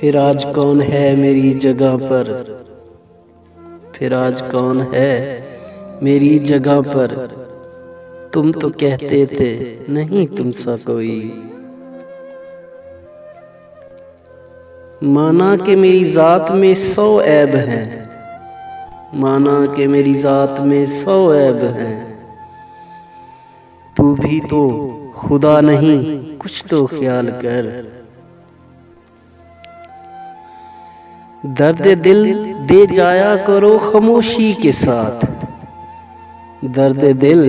फिर आज कौन है मेरी जगह पर, फिर आज कौन है मेरी जगह पर। तुम तो कहते थे नहीं तुमसा कोई। माना कि मेरी जात में 100 ऐब हैं, माना कि मेरी जात में 100 ऐब हैं। तू भी तो खुदा नहीं, कुछ तो ख्याल कर। दर्द दिल दे जाया करो खामोशी के साथ, दर्द दिल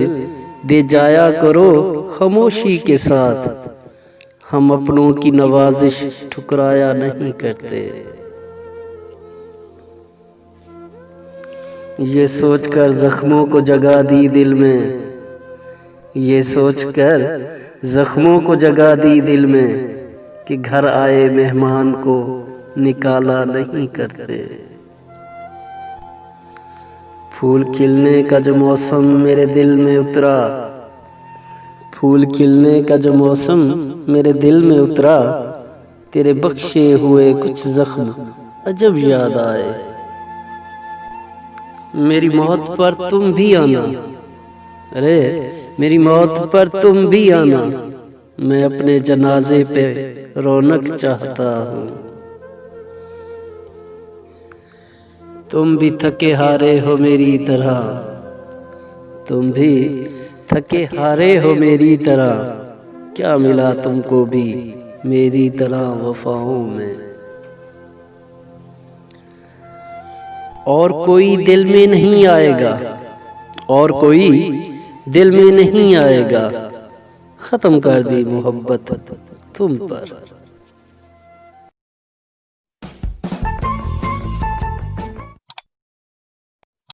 दे जाया करो खामोशी के साथ। हम अपनों की नवाजिश ठुकराया नहीं करते। ये सोचकर जख्मों को जगा दी दिल में, ये सोचकर जख्मों को जगा दी दिल में कि घर आए मेहमान को निकाला नहीं करते। फूल खिलने का जो मौसम मेरे दिल में उतरा, फूल खिलने का जो मौसम मेरे दिल में उतरा। तेरे बख्शे हुए कुछ जख्म अजब याद आए। मेरी मौत पर तुम भी आना, अरे मेरी मौत पर तुम भी आना। मैं अपने जनाजे पे रौनक चाहता हूँ। तुम भी थके हारे हो मेरी तरह, तुम भी थके हारे हो मेरी तरह। क्या मिला तुमको भी मेरी तरह वफाओं में। और कोई दिल में नहीं आएगा, और कोई दिल में नहीं आएगा। खत्म कर दी मोहब्बत तुम पर।